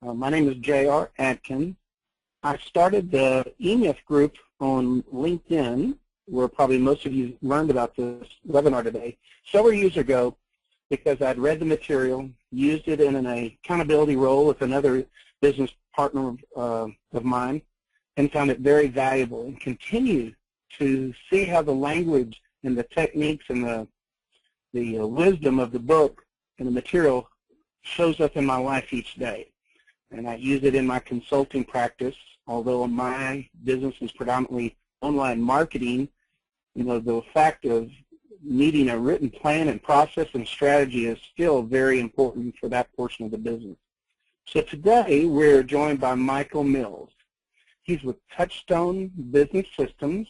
My name is J.R. Atkins. I started the eMyth group on LinkedIn, where probably most of you learned about this webinar today, several years ago, because I'd read the material, used it in an accountability role with another business partner of mine, and found it very valuable, and continue to see how the language and the techniques and the wisdom of the book and the material shows up in my life each day. And I use it in my consulting practice. Although my business is predominantly online marketing, the fact of needing a written plan and process and strategy is still very important for that portion of the business. So today we're joined by Michael Mills. He's with Touchstone Business Systems,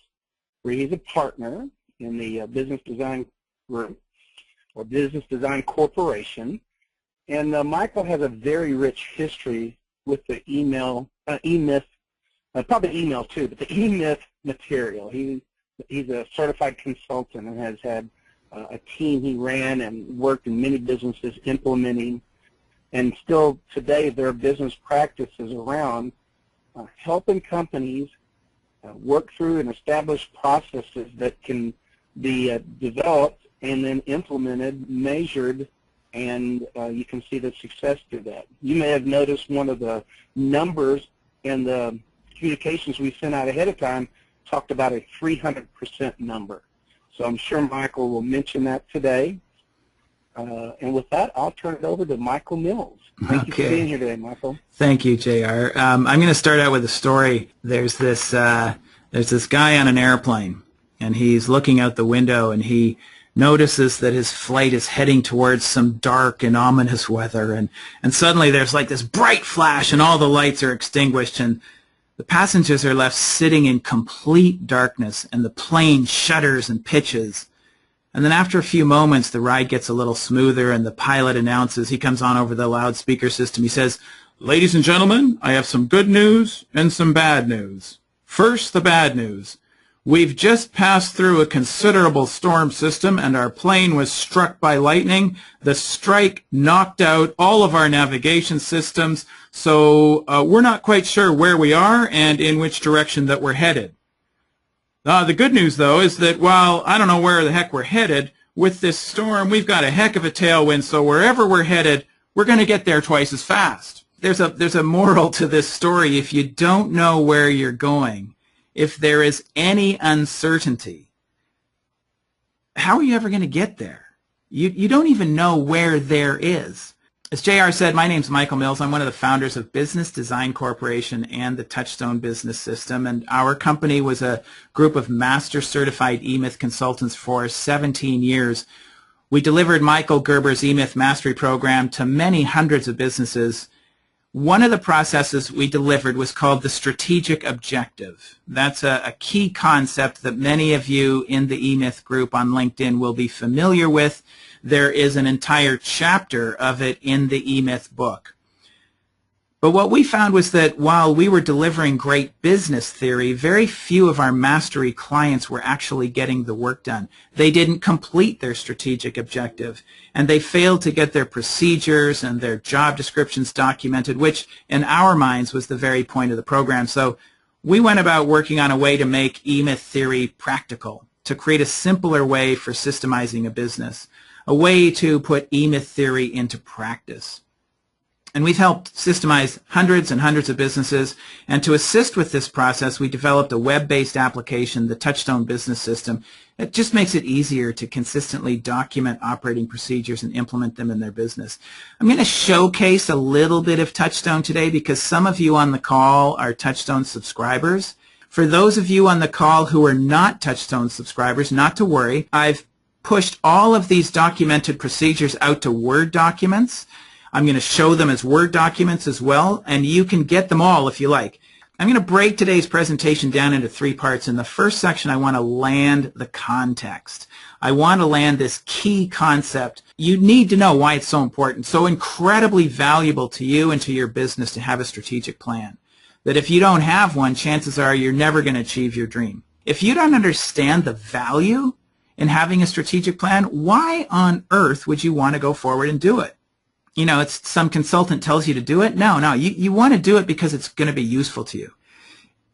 where he's a partner in the Business Design Group or Business Design Corporation. And Michael has a very rich history with the eMyth, probably email too, but the eMyth material. He's a certified consultant and has had a team he ran and worked in many businesses implementing, and still today there are business practices around helping companies work through and establish processes that can be developed and then implemented, measured, and you can see the success through that. You may have noticed one of the numbers in the communications we sent out ahead of time talked about a 300% number. So I'm sure Michael will mention that today. And with that, I'll turn it over to Michael Mills. Thank you for being here today, Michael. Thank you, JR. I'm going to start out with a story. There's this guy on an airplane, and he's looking out the window, and he notices that his flight is heading towards some dark and ominous weather, and suddenly there's like this bright flash, and all the lights are extinguished, and the passengers are left sitting in complete darkness, and the plane shudders and pitches. And then after a few moments, the ride gets a little smoother, and the pilot announces, he comes on over the loudspeaker system, he says, "Ladies and gentlemen, I have some good news and some bad news. First, the bad news. We've just passed through a considerable storm system, and our plane was struck by lightning. The strike knocked out all of our navigation systems, so we're not quite sure where we are and in which direction that we're headed. The good news, though, is that while I don't know where the heck we're headed, with this storm, we've got a heck of a tailwind, so wherever we're headed, we're going to get there twice as fast." There's a moral to this story. If you don't know where you're going, if there is any uncertainty, how are you ever going to get there? You don't even know where there is. As JR said, my name's Michael Mills. I'm one of the founders of Business Design Corporation and the Touchstone Business System, and our company was a group of master certified eMyth consultants for 17 years. We delivered Michael Gerber's eMyth mastery program to many hundreds of businesses. One of the processes we delivered was called the strategic objective. That's a key concept that many of you in the eMyth group on LinkedIn will be familiar with. There is an entire chapter of it in the eMyth book. But what we found was that while we were delivering great business theory, very few of our mastery clients were actually getting the work done. They didn't complete their strategic objective, and they failed to get their procedures and their job descriptions documented, which in our minds was the very point of the program. So we went about working on a way to make eMyth theory practical, to create a simpler way for systemizing a business, a way to put eMyth theory into practice. And we've helped systemize hundreds and hundreds of businesses, and to assist with this process, we developed a web-based application, the Touchstone Business System. It just makes it easier to consistently document operating procedures and implement them in their business. I'm going to showcase a little bit of Touchstone today because some of you on the call are Touchstone subscribers. For those of you on the call who are not Touchstone subscribers, not to worry. I've pushed all of these documented procedures out to Word documents. I'm going to show them as Word documents as well, and you can get them all if you like. I'm going to break today's presentation down into 3 parts. In the first section, I want to land the context. I want to land this key concept. You need to know why it's so important, so incredibly valuable to you and to your business to have a strategic plan, that if you don't have one, chances are you're never going to achieve your dream. If you don't understand the value in having a strategic plan, why on earth would you want to go forward and do it? it's some consultant tells you to do it. No, you want to do it because it's going to be useful to you.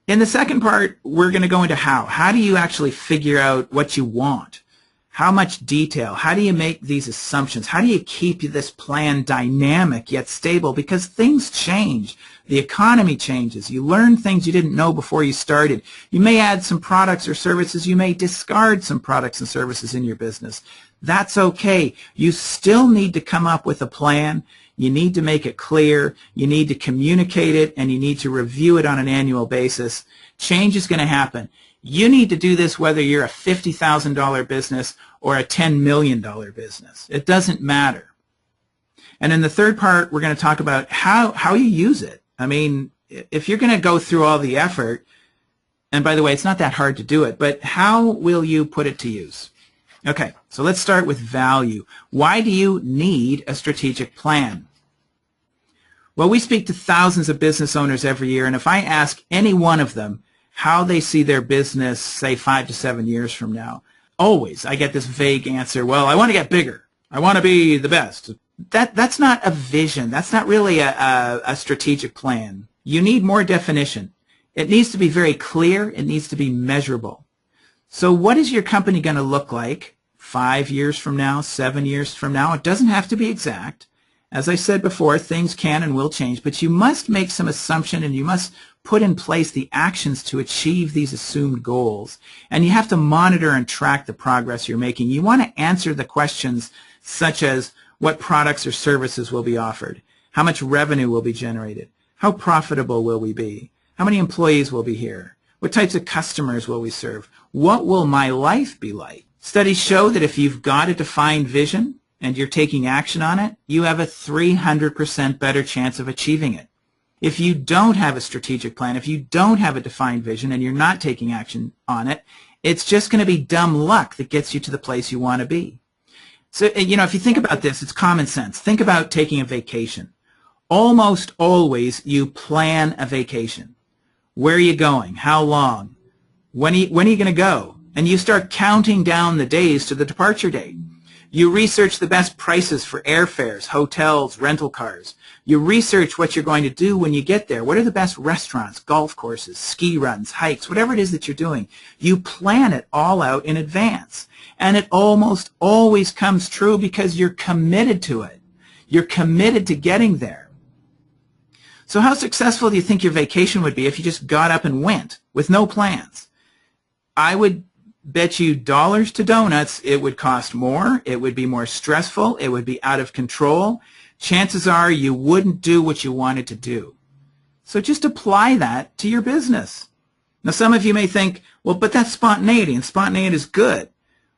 In the second part, we're going to go into how. How do you actually figure out what you want? How much detail? How do you make these assumptions? How do you keep this plan dynamic yet stable? Because things change. The economy changes. You learn things you didn't know before you started. You may add some products or services. You may discard some products and services in your business. That's okay. You still need to come up with a plan. You need to make it clear. You need to communicate it, and you need to review it on an annual basis. Change is going to happen. You need to do this whether you're a $50,000 business or a $10 million business. It doesn't matter. And in the third part, we're going to talk about how you use it. I mean, if you're going to go through all the effort, and by the way, it's not that hard to do it, but how will you put it to use? Okay, so let's start with value. Why do you need a strategic plan? Well, we speak to thousands of business owners every year, and if I ask any one of them how they see their business, say, 5 to 7 years from now, always I get this vague answer, well, I want to get bigger. I want to be the best. That's not a vision. That's not really a strategic plan. You need more definition. It needs to be very clear. It needs to be measurable. So what is your company going to look like 5 years from now, 7 years from now? It doesn't have to be exact. As I said before, things can and will change, but you must make some assumption and you must put in place the actions to achieve these assumed goals. And you have to monitor and track the progress you're making. You want to answer the questions such as what products or services will be offered, how much revenue will be generated, how profitable will we be, how many employees will be here, what types of customers will we serve, what will my life be like. Studies show that if you've got a defined vision, and you're taking action on it, you have a 300% better chance of achieving it. If you don't have a strategic plan, if you don't have a defined vision and you're not taking action on it, it's just going to be dumb luck that gets you to the place you want to be. So, if you think about this, it's common sense. Think about taking a vacation. Almost always you plan a vacation. Where are you going? How long? When are you going to go? And you start counting down the days to the departure date. You research the best prices for airfares, hotels, rental cars. You research what you're going to do when you get there. What are the best restaurants, golf courses, ski runs, hikes, whatever it is that you're doing. You plan it all out in advance. And it almost always comes true because you're committed to it. You're committed to getting there. So how successful do you think your vacation would be if you just got up and went with no plans? I would bet you dollars to donuts it would cost more, it would be more stressful, it would be out of control. Chances are you wouldn't do what you wanted to do. So just apply that to your business. Now some of you may think, well, but that's spontaneity, and spontaneity is good.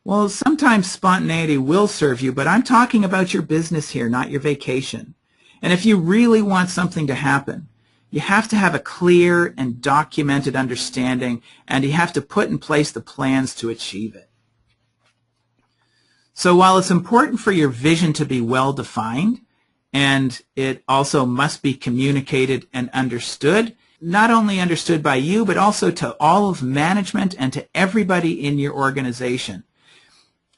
Well, sometimes spontaneity will serve you, but I'm talking about your business here, not your vacation. And if you really want something to happen, you have to have a clear and documented understanding, and you have to put in place the plans to achieve it. So while it's important for your vision to be well defined, and it also must be communicated and understood, not only understood by you, but also to all of management and to everybody in your organization.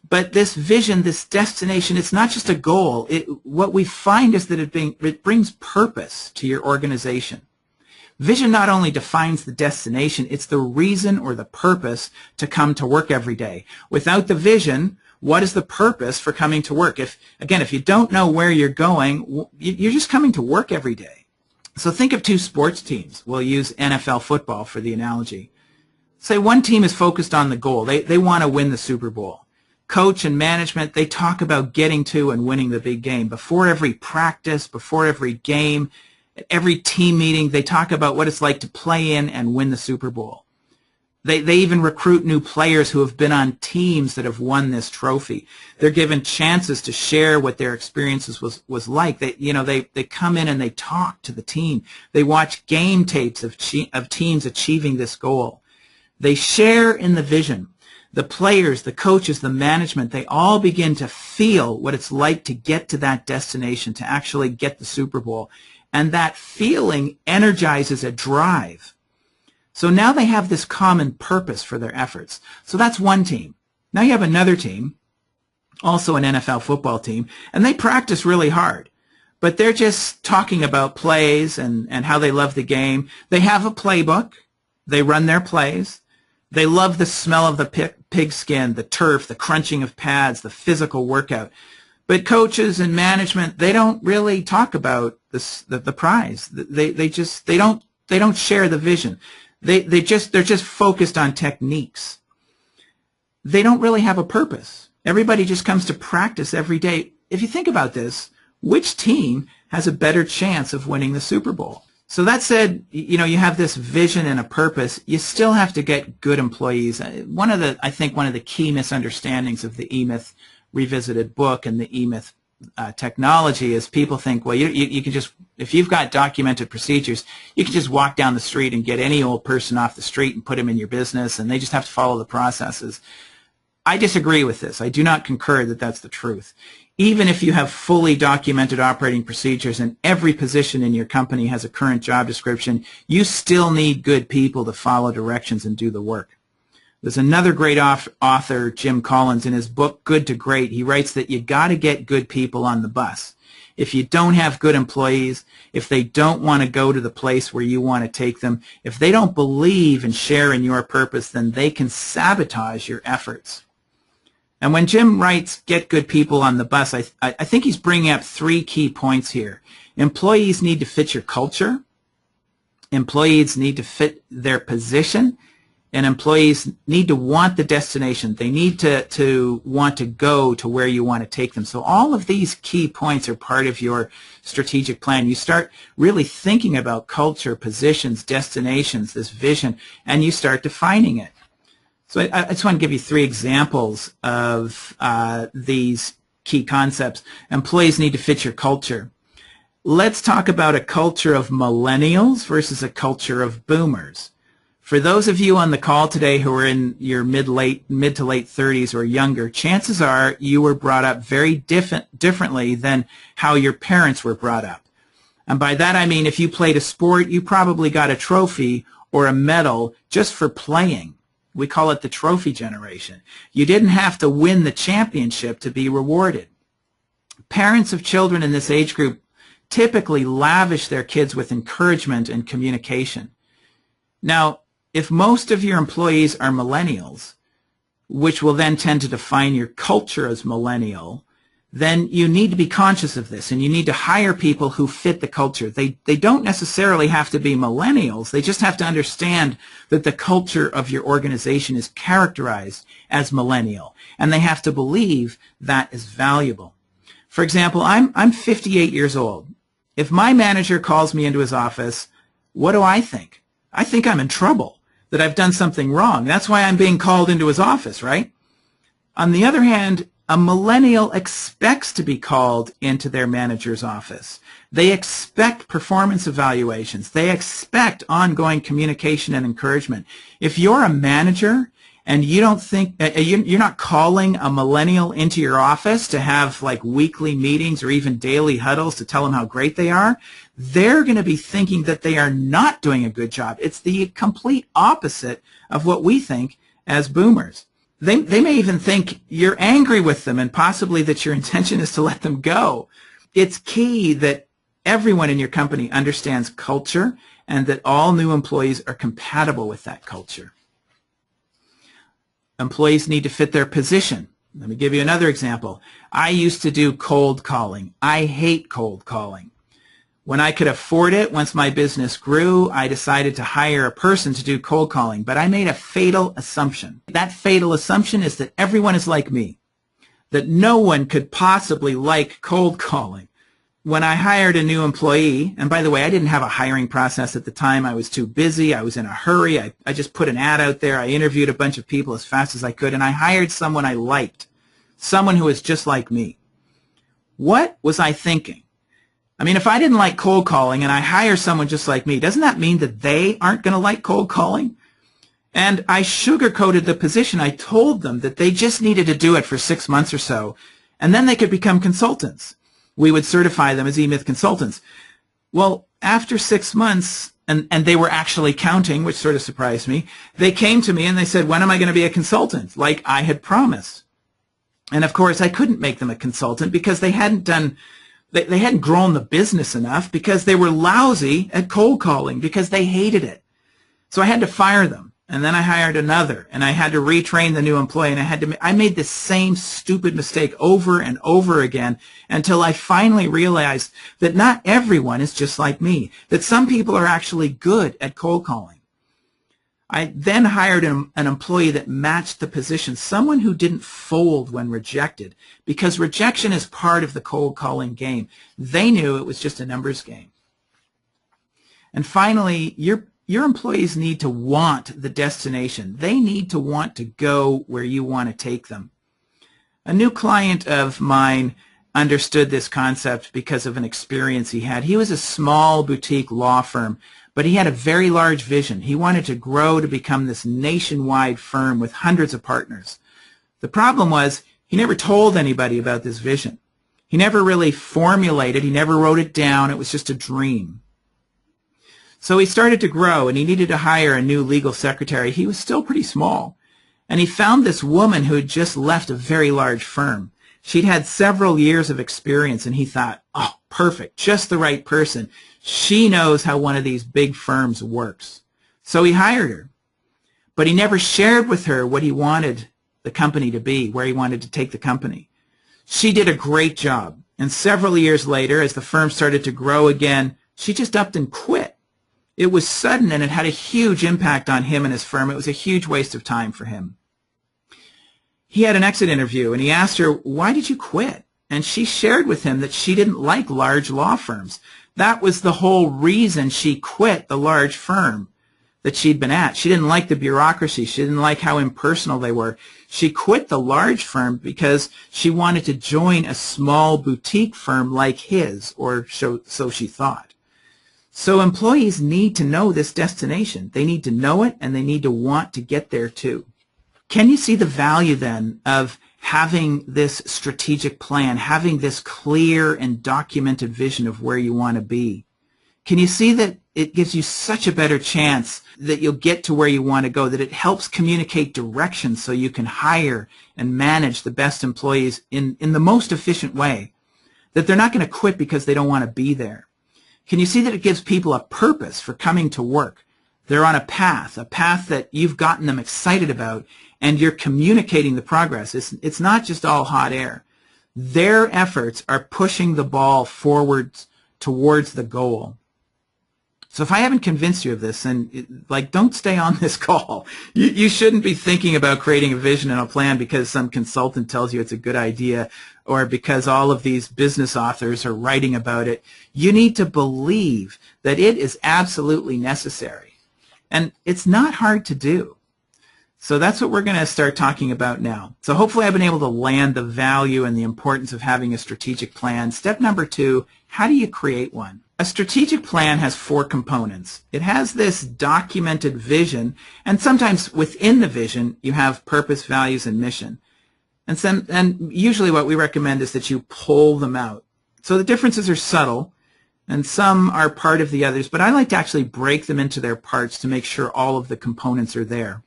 But this vision, this destination, it's not just a goal. What we find is that it brings purpose to your organization. Vision not only defines the destination, it's the reason or the purpose to come to work every day. Without the vision, what is the purpose for coming to work? If you don't know where you're going, you're just coming to work every day. So think of two sports teams. We'll use NFL football for the analogy. Say one team is focused on the goal. They want to win the Super Bowl. Coach and management, they talk about getting to and winning the big game. Before every practice, before every game, at every team meeting, they talk about what it's like to play in and win the Super Bowl. They even recruit new players who have been on teams that have won this trophy. They're given chances to share what their experiences was like. They come in and they talk to the team. They watch game tapes of teams achieving this goal. They share in the vision. The players, the coaches, the management, they all begin to feel what it's like to get to that destination, to actually get the Super Bowl. And that feeling energizes a drive. So now they have this common purpose for their efforts. So that's one team. Now you have another team, also an NFL football team, and they practice really hard. but they're just talking about plays and how they love the game. They have a playbook. They run their plays. They love the smell of the pigskin, the turf, the crunching of pads, the physical workout. But coaches and management, they don't really talk about the prize. They don't share the vision. They're just focused on techniques. They don't really have a purpose. Everybody just comes to practice every day. If you think about this, which team has a better chance of winning the Super Bowl? So that said, you have this vision and a purpose. You still have to get good employees. I think one of the key misunderstandings of the E-Myth Revisited book and the E-Myth technology is people think, well, you can just, if you've got documented procedures, you can just walk down the street and get any old person off the street and put them in your business, and they just have to follow the processes. I disagree with this. I do not concur that that's the truth. Even if you have fully documented operating procedures and every position in your company has a current job description, you still need good people to follow directions and do the work. There's another great author, Jim Collins, in his book Good to Great. He writes that you got to get good people on the bus. If you don't have good employees, if they don't want to go to the place where you want to take them, if they don't believe and share in your purpose, then they can sabotage your efforts. And when Jim writes, get good people on the bus, I think he's bringing up 3 key points here. Employees need to fit your culture. Employees need to fit their position. And employees need to want the destination. They need to want to go to where you want to take them. So all of these key points are part of your strategic plan. You start really thinking about culture, positions, destinations, this vision, and you start defining it. So I just want to give you 3 examples of these key concepts. Employees need to fit your culture. Let's talk about a culture of millennials versus a culture of boomers. For those of you on the call today who are in your mid to late 30s or younger, chances are you were brought up very differently than how your parents were brought up. And by that I mean if you played a sport, you probably got a trophy or a medal just for playing. We call it the trophy generation. You didn't have to win the championship to be rewarded. Parents of children in this age group typically lavish their kids with encouragement and communication. Now, if most of your employees are millennials, which will then tend to define your culture as millennial, then you need to be conscious of this, and you need to hire people who fit the culture. They don't necessarily have to be millennials. They just have to understand that the culture of your organization is characterized as millennial, and they have to believe that is valuable. For example, I'm 58 years old. If my manager calls me into his office, what do I think? I think I'm in trouble, that I've done something wrong. That's why I'm being called into his office, right? On the other hand, a millennial expects to be called into their manager's office. They expect performance evaluations. They expect ongoing communication and encouragement. If you're a manager and you don't think you're not calling a millennial into your office to have like weekly meetings or even daily huddles to tell them how great they are, they're going to be thinking that they are not doing a good job. It's the complete opposite of what we think as boomers. They may even think you're angry with them and possibly that your intention is to let them go. It's key that everyone in your company understands culture and that all new employees are compatible with that culture. Employees need to fit their position. Let me give you another example. I used to do cold calling. I hate cold calling. When I could afford it, once my business grew, I decided to hire a person to do cold calling, but I made a fatal assumption. That fatal assumption is that everyone is like me, that no one could possibly like cold calling. When I hired a new employee, and by the way, I didn't have a hiring process at the time. I was too busy. I was in a hurry. I just put an ad out there. I interviewed a bunch of people as fast as I could, and I hired someone I liked, someone who was just like me. What was I thinking? I mean, if I didn't like cold calling and I hire someone just like me, doesn't that mean that they aren't going to like cold calling? And I sugarcoated the position. I told them that they just needed to do it for 6 months or so, and then they could become consultants. We would certify them as E-Myth consultants. Well, after 6 months, and they were actually counting, which sort of surprised me, they came to me and they said, when am I going to be a consultant? Like I had promised. And of course, I couldn't make them a consultant because they hadn't done They hadn't grown the business enough because they were lousy at cold calling, because they hated it. So I had to fire them. And then I hired another, and I had to retrain the new employee, and I made the same stupid mistake over and over again until I finally realized that not everyone is just like me, that some people are actually good at cold calling. I then hired an employee that matched the position, someone who didn't fold when rejected, because rejection is part of the cold calling game. They knew it was just a numbers game. And finally, your employees need to want the destination. They need to want to go where you want to take them. A new client of mine understood this concept because of an experience he had. He was a small boutique law firm, but he had a very large vision. He wanted to grow to become this nationwide firm with hundreds of partners. The problem was he never told anybody about this vision. He never really formulated. He never wrote it down. It was just a dream. So he started to grow, and he needed to hire a new legal secretary. He was still pretty small. And he found this woman who had just left a very large firm. She'd had several years of experience, and he thought, oh, perfect, just the right person. She knows how one of these big firms works. So he hired her. But he never shared with her what he wanted the company to be, where he wanted to take the company. She did a great job. And several years later, as the firm started to grow again, she just upped and quit. It was sudden, and it had a huge impact on him and his firm. It was a huge waste of time for him. He had an exit interview, and he asked her, why did you quit? And she shared with him that she didn't like large law firms. That was the whole reason she quit the large firm that she'd been at. She didn't like the bureaucracy. She didn't like how impersonal they were. She quit the large firm because she wanted to join a small boutique firm like his, or so she thought. So employees need to know this destination. They need to know it, and they need to want to get there too. Can you see the value then of having this strategic plan, having this clear and documented vision of where you want to be? Can you see that it gives you such a better chance that you'll get to where you want to go, that it helps communicate direction so you can hire and manage the best employees in the most efficient way, that they're not going to quit because they don't want to be there? Can you see that it gives people a purpose for coming to work? They're on a path that you've gotten them excited about, and you're communicating the progress. It's not just all hot air. Their efforts are pushing the ball forwards towards the goal. So if I haven't convinced you of this, then don't stay on this call. You shouldn't be thinking about creating a vision and a plan because some consultant tells you it's a good idea, or because all of these business authors are writing about it. You need to believe that it is absolutely necessary. And it's not hard to do. So that's what we're going to start talking about now. So hopefully I've been able to land the value and the importance of having a strategic plan. Step number 2, how do you create one? A strategic plan has 4 components. It has this documented vision, and sometimes within the vision you have purpose, values, and mission. And usually what we recommend is that you pull them out. So the differences are subtle, and some are part of the others, but I like to actually break them into their parts to make sure all of the components are there.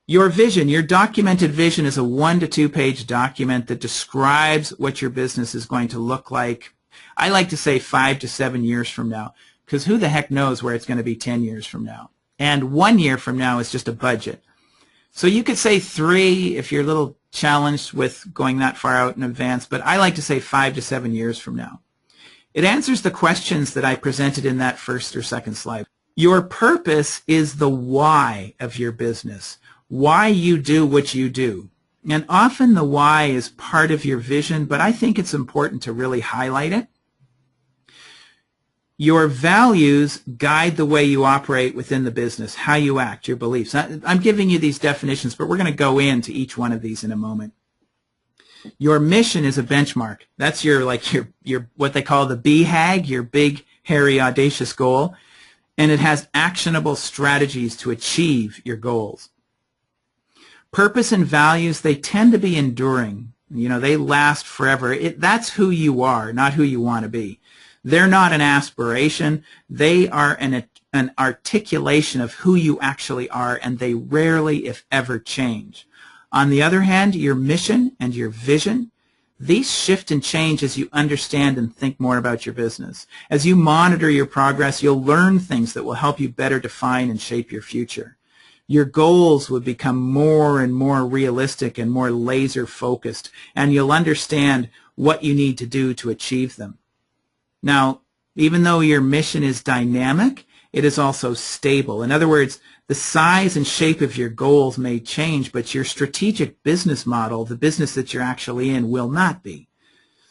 Your vision, your documented vision, is a 1 to 2 page document that describes what your business is going to look like. I like to say 5 to 7 years from now, because who the heck knows where it's going to be 10 years from now. And 1 year from now is just a budget. So you could say 3 if you're a little challenged with going that far out in advance, but I like to say 5 to 7 years from now. It answers the questions that I presented in that first or second slide. Your purpose is the why of your business, why you do what you do. And often the why is part of your vision, but I think it's important to really highlight it. Your values guide the way you operate within the business, how you act, your beliefs. I'm giving you these definitions, but we're going to go into each one of these in a moment. Your mission is a benchmark. That's your what they call the BHAG, your big, hairy, audacious goal. And it has actionable strategies to achieve your goals. Purpose and values, they tend to be enduring. They last forever. That's who you are, not who you want to be. They're not an aspiration. They are an articulation of who you actually are, and they rarely, if ever, change. On the other hand, your mission and your vision, these shift and change as you understand and think more about your business. As you monitor your progress, you'll learn things that will help you better define and shape your future. Your goals will become more and more realistic and more laser focused, and you'll understand what you need to do to achieve them. Now, even though your mission is dynamic, it is also stable. In other words, the size and shape of your goals may change, but your strategic business model, the business that you're actually in, will not be.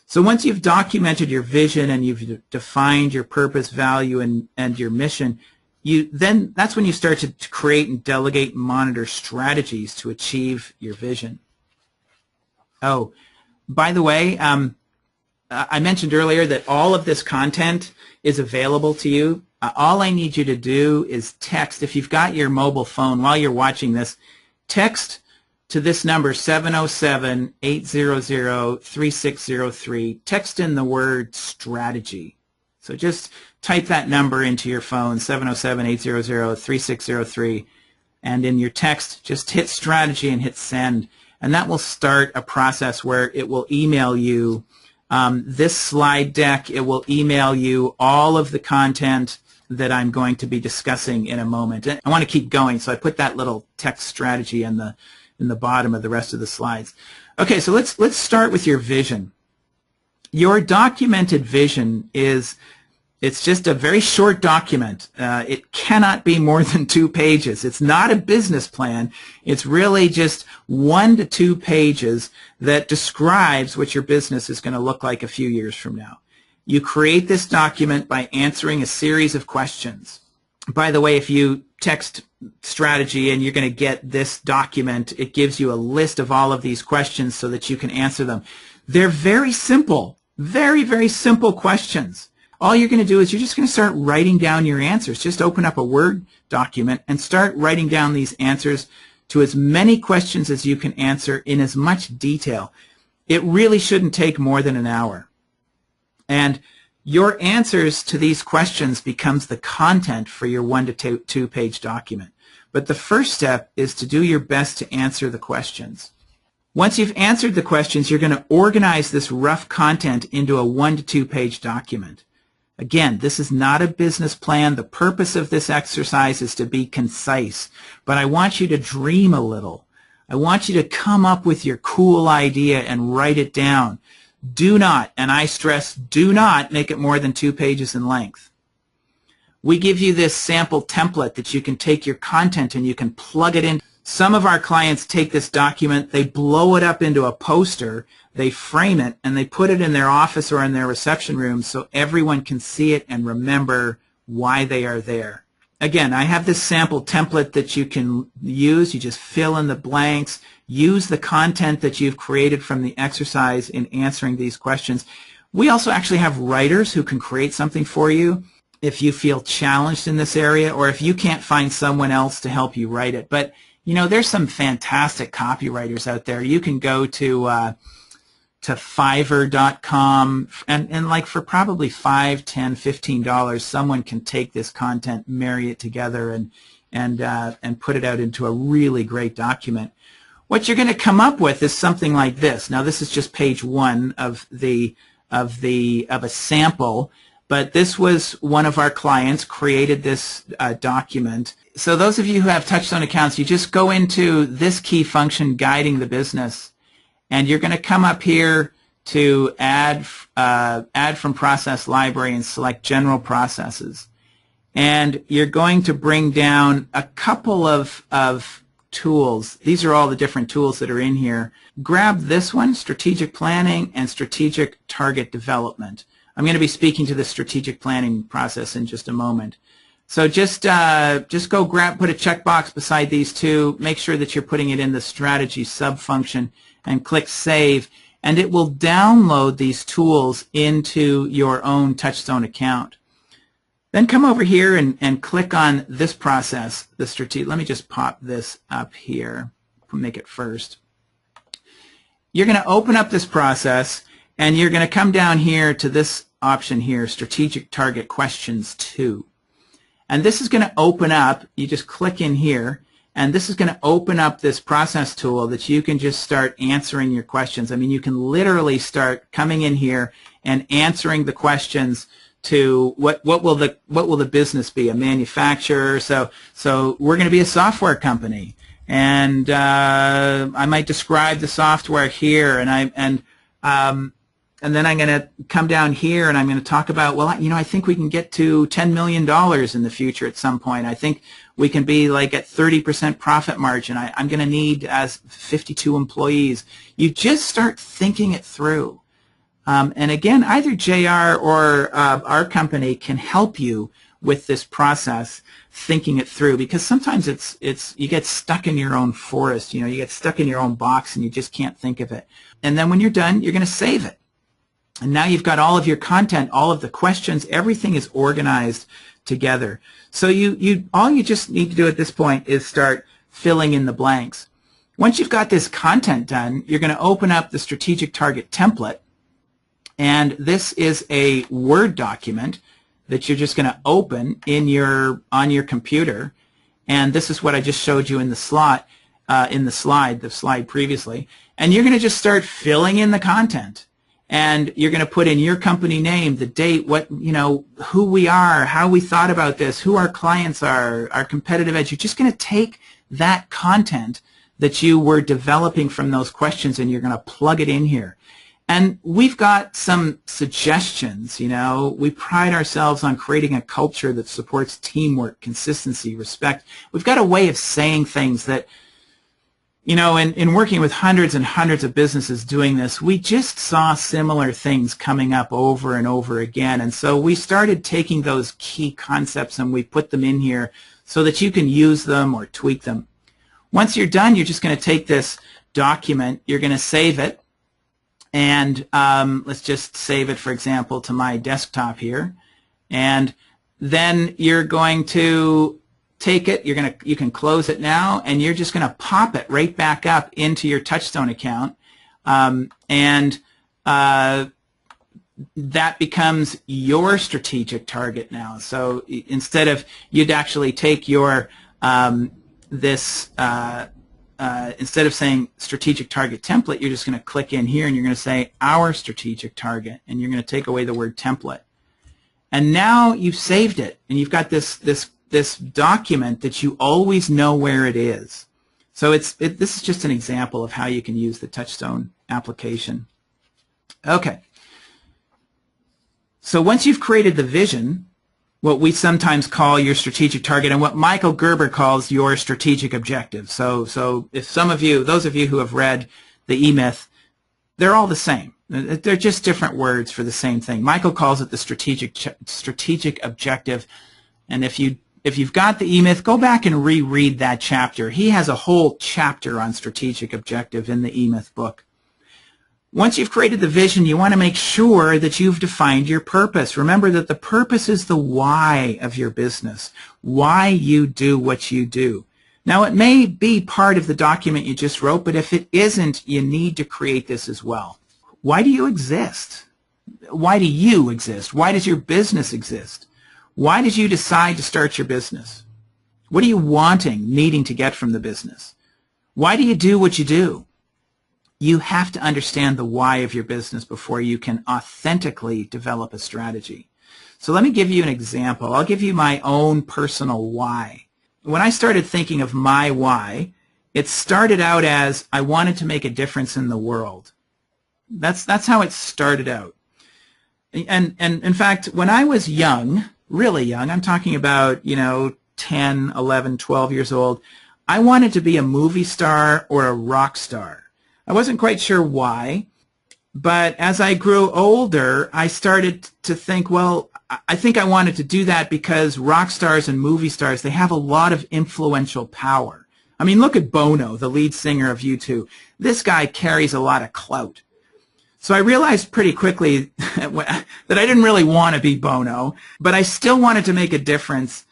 So once you've documented your vision and you've defined your purpose, value, and your mission, then that's when you start to create and delegate and monitor strategies to achieve your vision. Oh, by the way, I mentioned earlier that all of this content is available to you. All I need you to do is text. If you've got your mobile phone while you're watching this, text to this number 707-800-3603. Text in the word strategy. So just type that number into your phone, 707-800-3603, and in your text just hit strategy and hit send, and that will start a process where it will email you this slide deck. It will email you all of the content that I'm going to be discussing in a moment. I want to keep going, so I put that little text strategy in the bottom of the rest of the slides. Okay, so let's start with your vision. Your documented vision it's just a very short document. It cannot be more than 2 pages. It's not a business plan. It's really just 1 to 2 pages that describes what your business is going to look like a few years from now. You create this document by answering a series of questions. By the way, if you text strategy and you're going to get this document, it gives you a list of all of these questions so that you can answer them. They're very simple, very, very simple questions. All you're going to do is you're just going to start writing down your answers. Just open up a Word document and start writing down these answers to as many questions as you can answer in as much detail. It really shouldn't take more than an hour. And your answers to these questions becomes the content for your 1 to 2 page document. But the first step is to do your best to answer the questions. Once you've answered the questions, you're going to organize this rough content into a 1 to 2 page document. Again, this is not a business plan. The purpose of this exercise is to be concise, but I want you to dream a little. I want you to come up with your cool idea and write it down. Do not, and I stress, do not make it more than 2 pages in length. We give you this sample template that you can take your content and you can plug it in. Some of our clients take this document, they blow it up into a poster, they frame it, and they put it in their office or in their reception room so everyone can see it and remember why they are there. Again, I have this sample template that you can use. You just fill in the blanks. Use the content that you've created from the exercise in answering these questions. We also actually have writers who can create something for you if you feel challenged in this area or if you can't find someone else to help you write it. But, you know, there's some fantastic copywriters out there. You can go to Fiverr.com and like for probably $5, $10, $15, someone can take this content, marry it together, and put it out into a really great document. What you're going to come up with is something like this. Now, this is just page 1 of a sample, but this was one of our clients created this document. So those of you who have Touchstone accounts, you just go into this key function, guiding the business, and you're going to come up here to add from process library and select general processes. And you're going to bring down a couple of tools. These are all the different tools that are in here. Grab this one, strategic planning and strategic target development. I'm going to be speaking to the strategic planning process in just a moment. So just go put a checkbox beside these two. Make sure that you're putting it in the strategy sub-function and click Save, and it will download these tools into your own Touchstone account. Then come over here and click on this process, the strategic. Let me just pop this up here, make it first. You're going to open up this process, and you're going to come down here to this option here, Strategic Target Questions 2. And this is going to open up, you just click in here, And this is going to open up this process tool that you can just start answering your questions. I mean, you can literally start coming in here and answering the questions to what will the business be? A manufacturer? So we're going to be a software company, and I might describe the software here, and then I'm going to come down here and I'm going to talk about, well, I think we can get to $10 million in the future at some point. I think we can be like at 30% profit margin. I'm going to need as 52 employees. You just start thinking it through. And again, either JR or our company can help you with this process, thinking it through, because sometimes you get stuck in your own forest. You get stuck in your own box and you just can't think of it. And then when you're done, you're going to save it. And now you've got all of your content, all of the questions, everything is organized together. So all you just need to do at this point is start filling in the blanks. Once you've got this content done, you're going to open up the strategic target template. And this is a Word document that you're just going to open on your computer. And this is what I just showed you in the slide previously. And you're going to just start filling in the content. And you're going to put in your company name, the date, who we are, how we thought about this, who our clients are, our competitive edge. You're just going to take that content that you were developing from those questions and you're going to plug it in here. And we've got some suggestions. We pride ourselves on creating a culture that supports teamwork, consistency, respect. We've got a way of saying things that, in working with hundreds and hundreds of businesses doing this, we just saw similar things coming up over and over again. And so we started taking those key concepts and we put them in here so that you can use them or tweak them. Once you're done, you're just going to take this document, you're going to save it, and let's just save it, for example, to my desktop here. And then you're going to take it, you can close it now, and you're just going to pop it right back up into your Touchstone account, and that becomes your strategic target now. So instead of, you'd actually take your instead of saying strategic target template, you're just going to click in here and you're going to say our strategic target, and you're going to take away the word template. And now you've saved it, and you've got this document that you always know where it is. So this is just an example of how you can use the Touchstone application. Okay. So once you've created the vision, what we sometimes call your strategic target, and what Michael Gerber calls your strategic objective. So if those of you who have read the E-Myth, they're all the same. They're just different words for the same thing. Michael calls it the strategic objective, and if you've got the E-Myth, go back and reread that chapter. He has a whole chapter on strategic objective in the E-Myth book. Once you've created the vision, you want to make sure that you've defined your purpose. Remember that the purpose is the why of your business, why you do what you do. Now, it may be part of the document you just wrote, but if it isn't, you need to create this as well. Why do you exist? Why do you exist? Why does your business exist? Why did you decide to start your business? What are you needing to get from the business? Why do you do what you do? You have to understand the why of your business before you can authentically develop a strategy. So let me give you an example. I'll give you my own personal why. When I started thinking of my why, it started out as I wanted to make a difference in the world. That's how it started out. And in fact, when I was young, really young, I'm talking about, 10, 11, 12 years old, I wanted to be a movie star or a rock star. I wasn't quite sure why, but as I grew older, I started to think, well, I think I wanted to do that because rock stars and movie stars, they have a lot of influential power. I mean, look at Bono, the lead singer of U2. This guy carries a lot of clout. So I realized pretty quickly that I didn't really want to be Bono, but I still wanted to make a difference.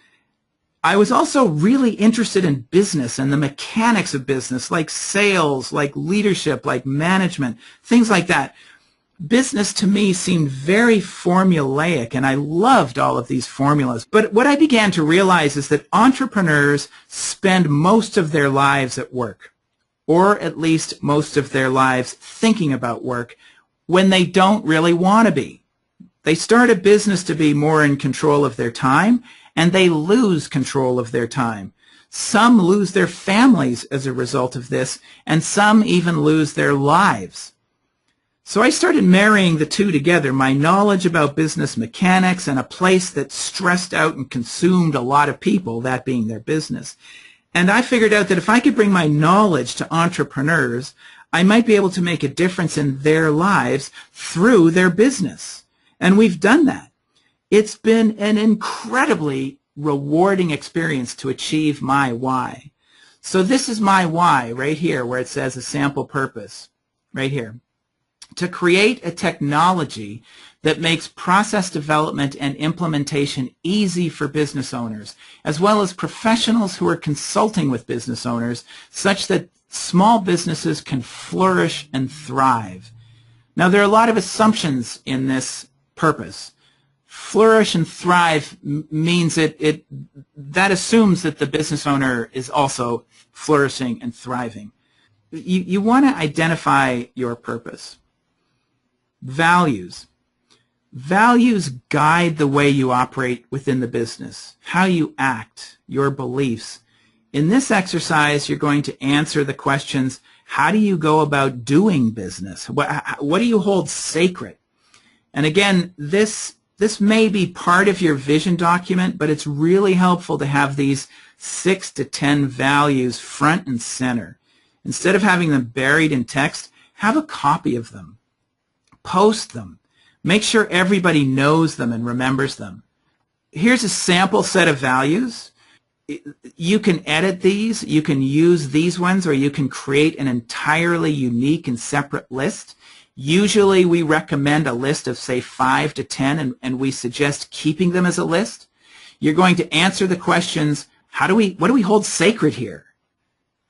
I was also really interested in business and the mechanics of business, like sales, like leadership, like management, things like that. business to me seemed very formulaic, and I loved all of these formulas. But what I began to realize is that entrepreneurs spend most of their lives at work, or at least most of their lives thinking about work, when they don't really want to be. They start a business to be more in control of their time, and they lose control of their time. Some lose their families as a result of this, and some even lose their lives. So I started marrying the two together, my knowledge about business mechanics and a place that stressed out and consumed a lot of people, that being their business. And I figured out that if I could bring my knowledge to entrepreneurs, I might be able to make a difference in their lives through their business. And we've done that. It's been an incredibly rewarding experience to achieve my why. So this is my why right here, where it says a sample purpose, right here. To create a technology that makes process development and implementation easy for business owners, as well as professionals who are consulting with business owners, such that small businesses can flourish and thrive. Now, there are a lot of assumptions in this purpose. Flourish and thrive means that assumes that the business owner is also flourishing and thriving. You want to identify your purpose. Values. Values guide the way you operate within the business, how you act, your beliefs. In this exercise, you're going to answer the questions, how do you go about doing business? What do you hold sacred? And again, this may be part of your vision document, but it's really helpful to have these 6 to 10 values front and center. Instead of having them buried in text, have a copy of them. Post them. Make sure everybody knows them and remembers them. Here's a sample set of values. You can edit these, you can use these ones, or you can create an entirely unique and separate list. Usually we recommend a list of, say, 5 to 10, and we suggest keeping them as a list. You're going to answer the questions, what do we hold sacred here?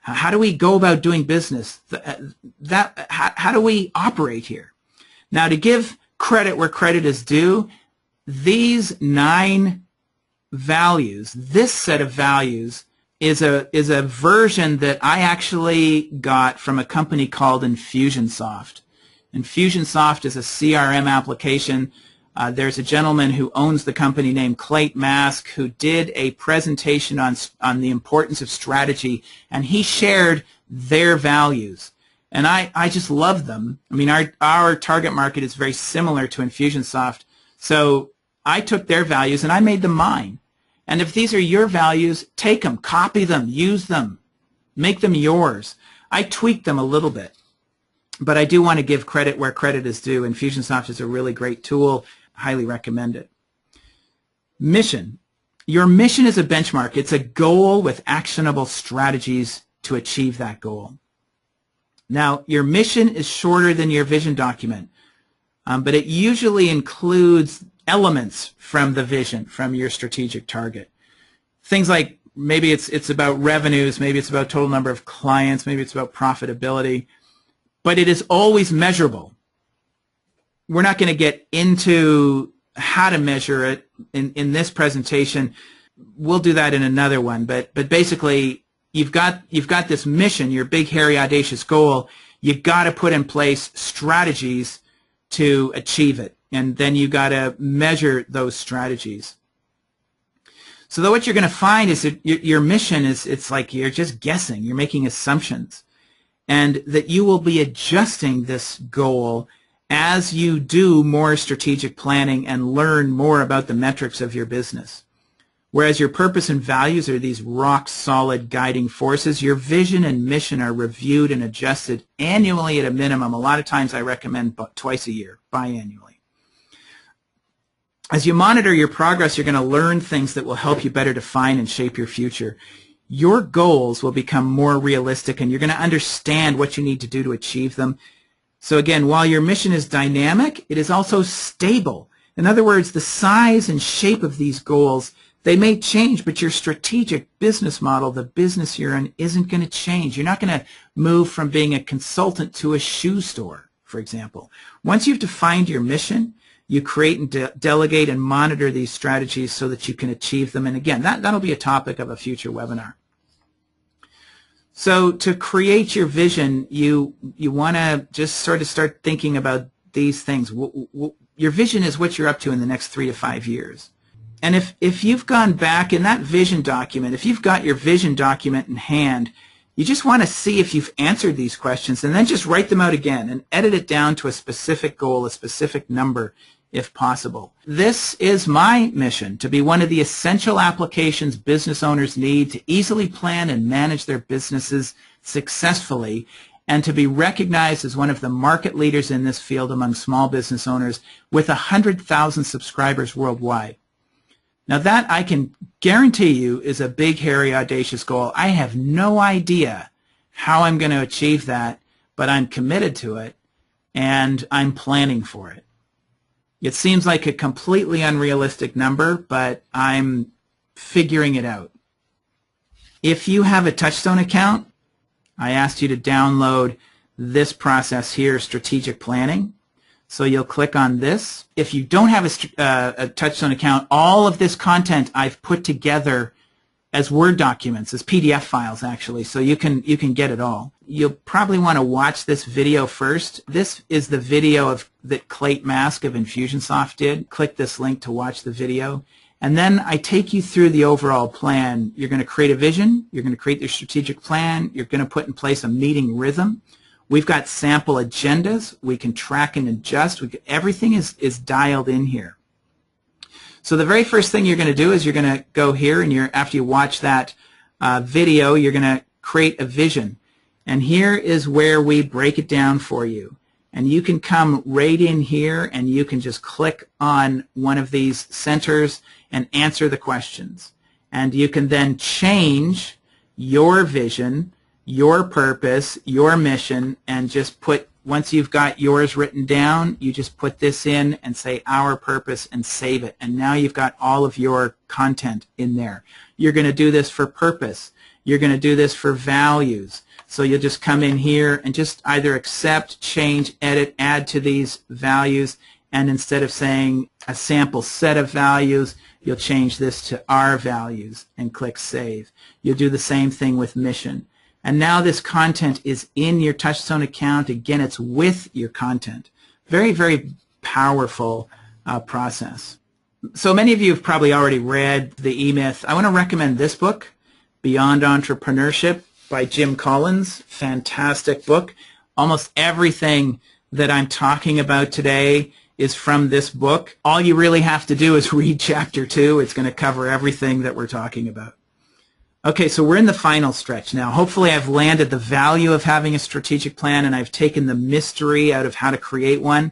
How do we go about doing business? How do we operate here? Now, to give credit where credit is due, these 9 values, this set of values, is a version that I actually got from a company called Infusionsoft. Infusionsoft is a CRM application. There's a gentleman who owns the company named Clayton Mask who did a presentation on the importance of strategy, and he shared their values. And I just love them. I mean, our target market is very similar to Infusionsoft. So I took their values and I made them mine. And if these are your values, take them, copy them, use them, make them yours. I tweaked them a little bit. But I do want to give credit where credit is due. Infusionsoft is a really great tool. Highly recommend it. Mission. Your mission is a benchmark. It's a goal with actionable strategies to achieve that goal. Now, your mission is shorter than your vision document, but it usually includes elements from the vision, from your strategic target. Things like maybe it's about revenues, maybe it's about total number of clients, maybe it's about profitability, but it is always measurable. We're not going to get into how to measure it in this presentation. We'll do that in another one, but basically, You've got this mission, your big, hairy, audacious goal. You've got to put in place strategies to achieve it, and then you've got to measure those strategies. So what you're going to find is that your mission it's like you're just guessing, you're making assumptions, and that you will be adjusting this goal as you do more strategic planning and learn more about the metrics of your business. Whereas your purpose and values are these rock-solid guiding forces, your vision and mission are reviewed and adjusted annually at a minimum. A lot of times I recommend twice a year, biannually. As you monitor your progress, you're going to learn things that will help you better define and shape your future. Your goals will become more realistic, and you're going to understand what you need to do to achieve them. So again, while your mission is dynamic, it is also stable. In other words, the size and shape of these goals, they may change, but your strategic business model, the business you're in, isn't going to change. You're not going to move from being a consultant to a shoe store, for example. Once you've defined your mission, you create and delegate and monitor these strategies so that you can achieve them. And again, that'll be a topic of a future webinar. So to create your vision, you want to just sort of start thinking about these things. Your vision is what you're up to in the next 3 to 5 years. And if you've gone back in that vision document, if you've got your vision document in hand, you just want to see if you've answered these questions and then just write them out again and edit it down to a specific goal, a specific number, if possible. This is my mission, to be one of the essential applications business owners need to easily plan and manage their businesses successfully, and to be recognized as one of the market leaders in this field among small business owners with 100,000 subscribers worldwide. Now that, I can guarantee you, is a big, hairy, audacious goal. I have no idea how I'm going to achieve that, but I'm committed to it, and I'm planning for it. It seems like a completely unrealistic number, but I'm figuring it out. If you have a Touchstone account, I asked you to download this process here, strategic planning. So you'll click on this. If you don't have a Touchstone account, all of this content I've put together as Word documents, as PDF files actually, so you can get it all. You'll probably want to watch this video first. This is the video that Clayton Mask of Infusionsoft did. Click this link to watch the video. And then I take you through the overall plan. You're going to create a vision. You're going to create your strategic plan. You're going to put in place a meeting rhythm. We've got sample agendas. We can track and adjust. Everything is dialed in here. So the very first thing you're going to do is you're going to go here, and after you watch that video, you're going to create a vision. And here is where we break it down for you. And you can come right in here, and you can just click on one of these centers and answer the questions. And you can then change your vision, your purpose, your mission, and just put, once you've got yours written down, you just put this in and say our purpose and save it. And now you've got all of your content in there. You're going to do this for purpose. You're going to do this for values. So you'll just come in here and just either accept, change, edit, add to these values. And instead of saying a sample set of values, you'll change this to our values and click Save. You'll do the same thing with mission. And now this content is in your Touchstone account. Again, it's with your content. Very, very powerful process. So many of you have probably already read The E-Myth. I want to recommend this book, Beyond Entrepreneurship by Jim Collins. Fantastic book. Almost everything that I'm talking about today is from this book. All you really have to do is read Chapter 2. It's going to cover everything that we're talking about. Okay, so we're in the final stretch now. Hopefully I've landed the value of having a strategic plan, and I've taken the mystery out of how to create one.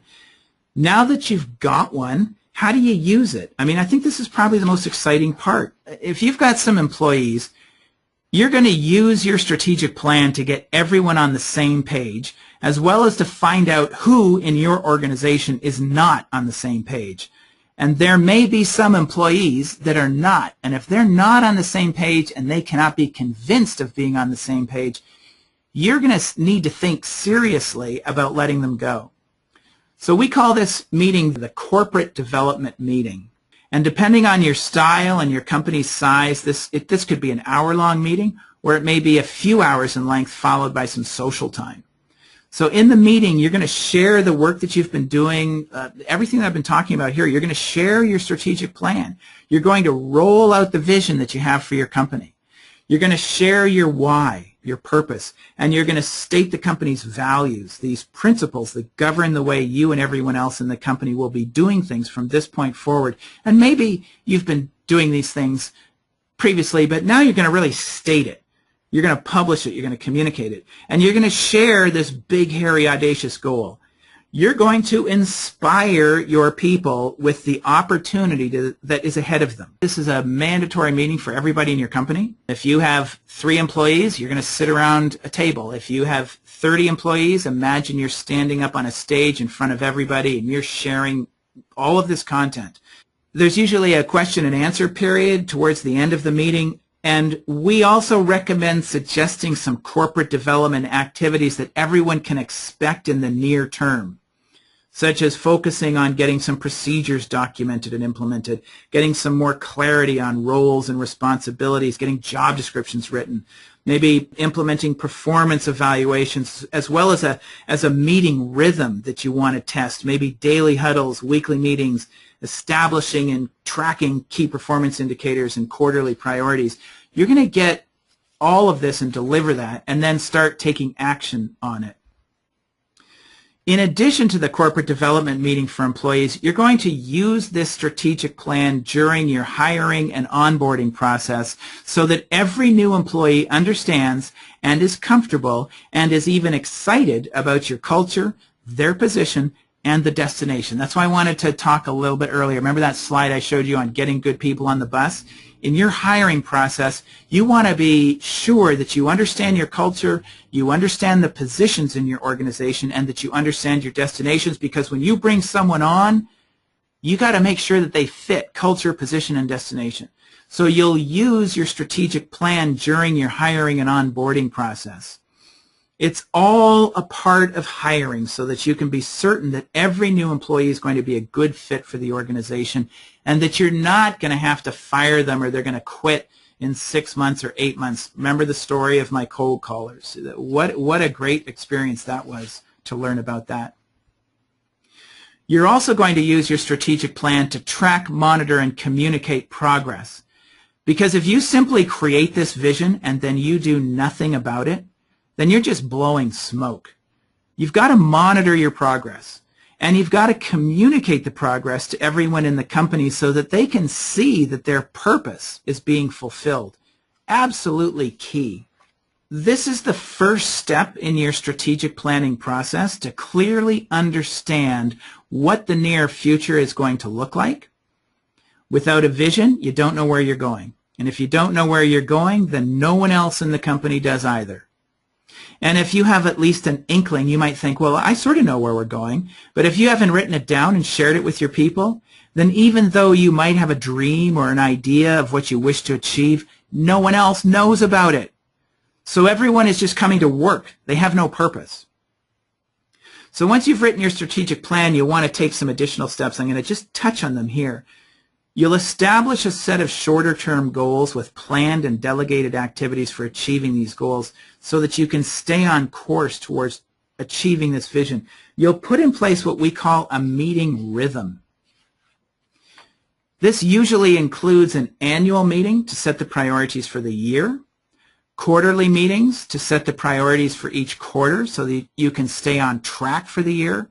Now that you've got one, how do you use it? I mean, I think this is probably the most exciting part. If you've got some employees, you're going to use your strategic plan to get everyone on the same page, as well as to find out who in your organization is not on the same page. And there may be some employees that are not. And if they're not on the same page and they cannot be convinced of being on the same page, you're going to need to think seriously about letting them go. So we call this meeting the corporate development meeting. And depending on your style and your company's size, this could be an hour-long meeting, or it may be a few hours in length followed by some social time. So in the meeting, you're going to share the work that you've been doing, everything that I've been talking about here. You're going to share your strategic plan. You're going to roll out the vision that you have for your company. You're going to share your why, your purpose, and you're going to state the company's values, these principles that govern the way you and everyone else in the company will be doing things from this point forward. And maybe you've been doing these things previously, but now you're going to really state it. You're going to publish it. You're going to communicate it. And you're going to share this big, hairy, audacious goal. You're going to inspire your people with the opportunity that is ahead of them. This is a mandatory meeting for everybody in your company. If you have 3 employees, you're going to sit around a table. If you have 30 employees, imagine you're standing up on a stage in front of everybody and you're sharing all of this content. There's usually a question and answer period towards the end of the meeting. And we also recommend suggesting some corporate development activities that everyone can expect in the near term, such as focusing on getting some procedures documented and implemented, getting some more clarity on roles and responsibilities, getting job descriptions written, maybe implementing performance evaluations, as well as a meeting rhythm that you want to test, maybe daily huddles, weekly meetings, establishing and tracking key performance indicators and quarterly priorities. You're going to get all of this and deliver that, and then start taking action on it. In addition to the corporate development meeting for employees, you're going to use this strategic plan during your hiring and onboarding process so that every new employee understands and is comfortable and is even excited about your culture, their position, and the destination. That's why I wanted to talk a little bit earlier. Remember that slide I showed you on getting good people on the bus? In your hiring process, you want to be sure that you understand your culture, you understand the positions in your organization, and that you understand your destinations, because when you bring someone on, you got to make sure that they fit culture, position, and destination. So you'll use your strategic plan during your hiring and onboarding process. It's all a part of hiring so that you can be certain that every new employee is going to be a good fit for the organization, and that you're not going to have to fire them or they're going to quit in 6 months or 8 months. Remember the story of my cold callers. What a great experience that was to learn about that. You're also going to use your strategic plan to track, monitor, and communicate progress. Because if you simply create this vision and then you do nothing about it, then you're just blowing smoke. You've got to monitor your progress, and you've got to communicate the progress to everyone in the company so that they can see that their purpose is being fulfilled. Absolutely key. This is the first step in your strategic planning process to clearly understand what the near future is going to look like. Without a vision, you don't know where you're going. And if you don't know where you're going, then no one else in the company does either. And if you have at least an inkling, you might think, well, I sort of know where we're going. But if you haven't written it down and shared it with your people, then even though you might have a dream or an idea of what you wish to achieve, no one else knows about it. So everyone is just coming to work. They have no purpose. So once you've written your strategic plan, you'll want to take some additional steps. I'm going to just touch on them here. You'll establish a set of shorter-term goals with planned and delegated activities for achieving these goals so that you can stay on course towards achieving this vision. You'll put in place what we call a meeting rhythm. This usually includes an annual meeting to set the priorities for the year, quarterly meetings to set the priorities for each quarter so that you can stay on track for the year,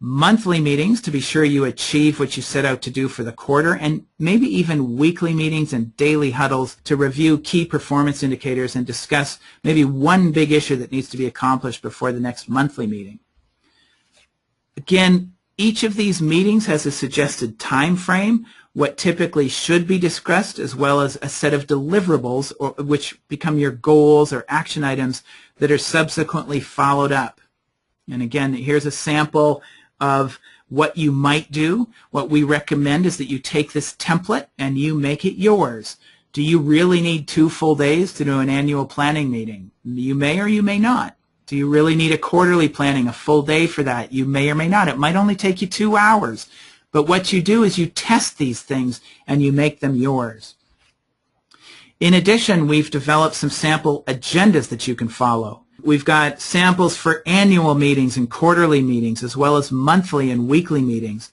monthly meetings to be sure you achieve what you set out to do for the quarter, and maybe even weekly meetings and daily huddles to review key performance indicators and discuss maybe one big issue that needs to be accomplished before the next monthly meeting. Again, each of these meetings has a suggested time frame, what typically should be discussed, as well as a set of deliverables, which become your goals or action items that are subsequently followed up. And again, here's a sample of what you might do. What we recommend is that you take this template and you make it yours. Do you really need 2 full days to do an annual planning meeting? You may or you may not. Do you really need a quarterly planning, a full day for that? You may or may not. It might only take you 2 hours. But what you do is you test these things and you make them yours. In addition, we've developed some sample agendas that you can follow. We've got samples for annual meetings and quarterly meetings, as well as monthly and weekly meetings.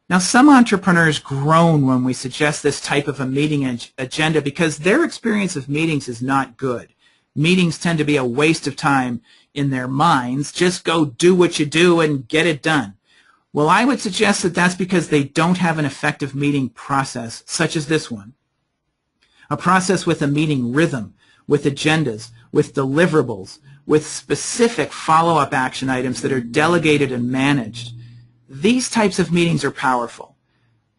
Now, some entrepreneurs groan when we suggest this type of a meeting agenda because their experience of meetings is not good. Meetings tend to be a waste of time in their minds. Just go do what you do and get it done. Well, I would suggest that that's because they don't have an effective meeting process, such as this one. A process with a meeting rhythm, with agendas, with deliverables, with specific follow-up action items that are delegated and managed. These types of meetings are powerful.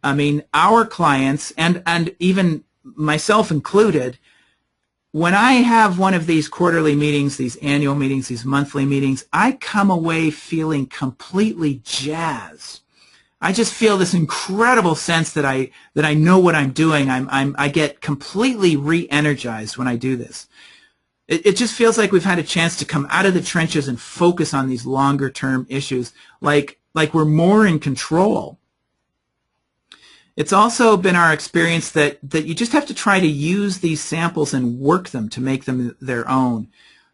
I mean, our clients, and even myself included, when I have one of these quarterly meetings, these annual meetings, these monthly meetings, I come away feeling completely jazzed. I just feel this incredible sense that I know what I'm doing. I get completely re-energized when I do this. It just feels like we've had a chance to come out of the trenches and focus on these longer term issues, like we're more in control. It's also been our experience that you just have to try to use these samples and work them to make them their own.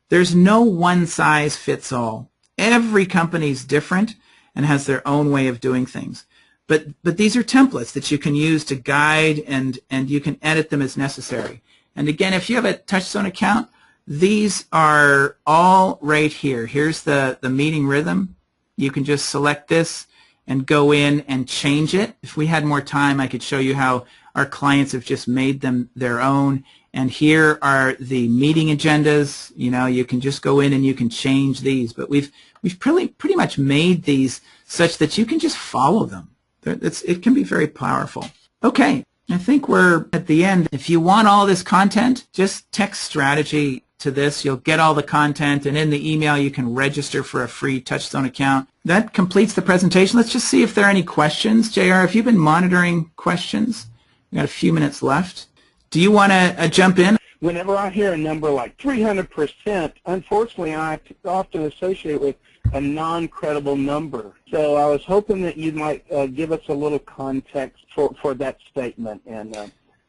There's no one size fits all. Every company is different and has their own way of doing things. But these are templates that you can use to guide, and you can edit them as necessary. And again, if you have a Touchstone account, these are all right here. Here's the meeting rhythm. You can just select this and go in and change it. If we had more time, I could show you how our clients have just made them their own. And here are the meeting agendas. You know, you can just go in and you can change these. But we've pretty much made these such that you can just follow them. It can be very powerful. Okay, I think we're at the end. If you want all this content, just text strategy to this. You'll get all the content, and in the email you can register for a free Touchstone account. That completes the presentation. Let's just see if there are any questions. JR, have you been monitoring questions? We've got a few minutes left. Do you want to jump in? Whenever I hear a number like 300%, unfortunately I often associate with a non-credible number. So I was hoping that you might give us a little context for that statement and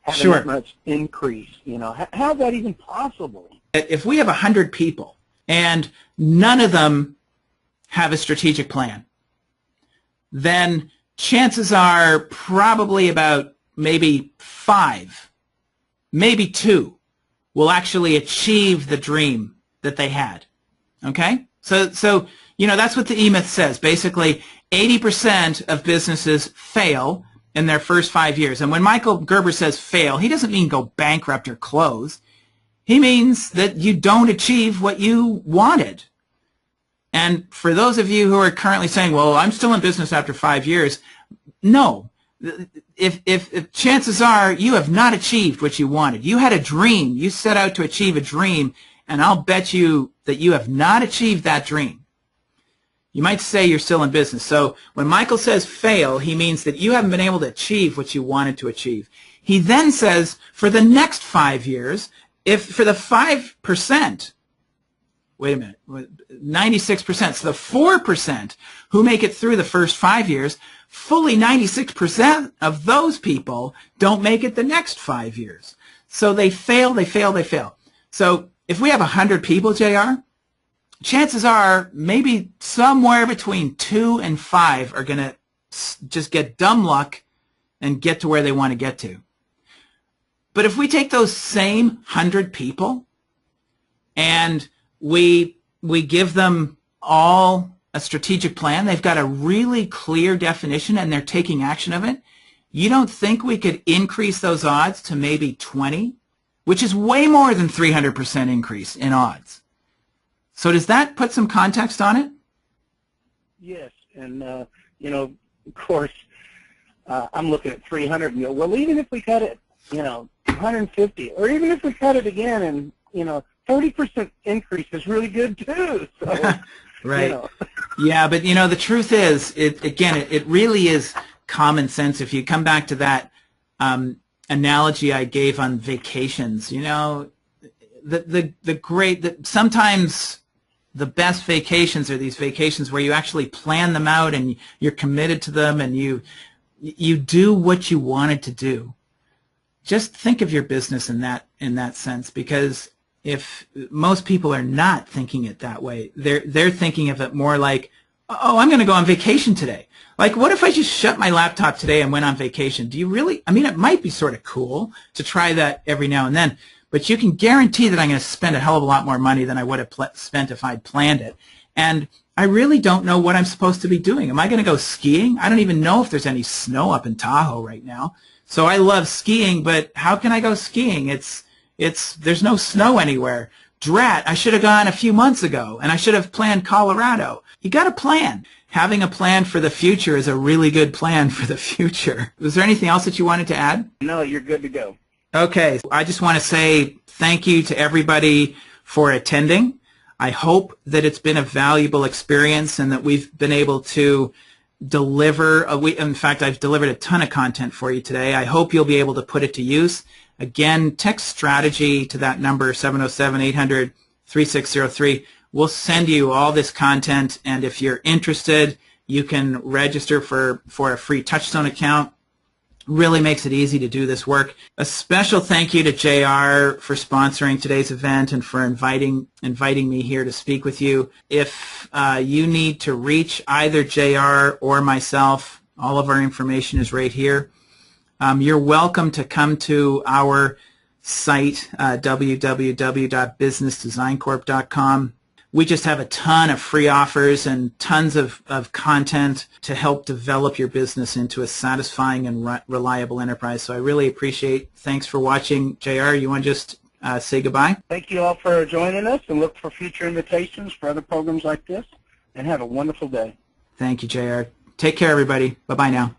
having Sure. that much increase. You know, how's that even possible? If we have 100 people and none of them have a strategic plan, then chances are probably about maybe 5, maybe 2 will actually achieve the dream that they had. Okay? So you know, that's what the E-Myth says. Basically, 80% of businesses fail in their first 5 years. And when Michael Gerber says fail, he doesn't mean go bankrupt or close. He means that you don't achieve what you wanted. And for those of you who are currently saying, well, I'm still in business after 5 years, no. If chances are you have not achieved what you wanted. You had a dream. You set out to achieve a dream, and I'll bet you that you have not achieved that dream. You might say you're still in business. So when Michael says fail, he means that you haven't been able to achieve what you wanted to achieve. He then says for the next 5 years, if for the 5%, wait a minute, 96%, so the 4% who make it through the first 5 years, fully 96% of those people don't make it the next 5 years. So they fail, they fail, they fail. So if we have 100 people, JR, chances are maybe somewhere between 2 and 5 are going to just get dumb luck and get to where they want to get to. But if we take those same 100 people and we give them all a strategic plan, they've got a really clear definition and they're taking action of it, you don't think we could increase those odds to maybe 20, which is way more than 300% increase in odds. So does that put some context on it? Yes, and you know, of course, I'm looking at 300 and go, well, even if we cut it, you know, 150, or even if we cut it again, and you know, 30% increase is really good too. So, right. You know. Yeah, but you know, the truth is, it really is common sense. If you come back to that analogy I gave on vacations, you know, sometimes the best vacations are these vacations where you actually plan them out and you're committed to them and you do what you wanted to do. Just think of your business in that sense, because if most people are not thinking it that way, they're thinking of it more like, oh, I'm going to go on vacation today. Like, what if I just shut my laptop today and went on vacation? Do you really? I mean, it might be sort of cool to try that every now and then, but you can guarantee that I'm going to spend a hell of a lot more money than I would have spent if I'd planned it. And I really don't know what I'm supposed to be doing. Am I going to go skiing? I don't even know if there's any snow up in Tahoe right now. So I love skiing, but how can I go skiing? There's no snow anywhere. Drat, I should have gone a few months ago, and I should have planned Colorado. You got to plan. Having a plan for the future is a really good plan for the future. Was there anything else that you wanted to add? No, you're good to go. Okay, I just want to say thank you to everybody for attending. I hope that it's been a valuable experience and that we've been able to deliver, in fact, I've delivered a ton of content for you today. I hope you'll be able to put it to use. Again, text strategy to that number, 707-800-3603. We'll send you all this content, and if you're interested, you can register for a free Touchstone account. Really makes it easy to do this work. A special thank you to JR for sponsoring today's event and for inviting me here to speak with you. If you need to reach either JR or myself, all of our information is right here. You're welcome to come to our site, www.businessdesigncorp.com. We just have a ton of free offers and tons of content to help develop your business into a satisfying and reliable enterprise. So I really appreciate. Thanks for watching. JR, you want to just say goodbye? Thank you all for joining us, and look for future invitations for other programs like this, and have a wonderful day. Thank you, JR. Take care, everybody. Bye-bye now.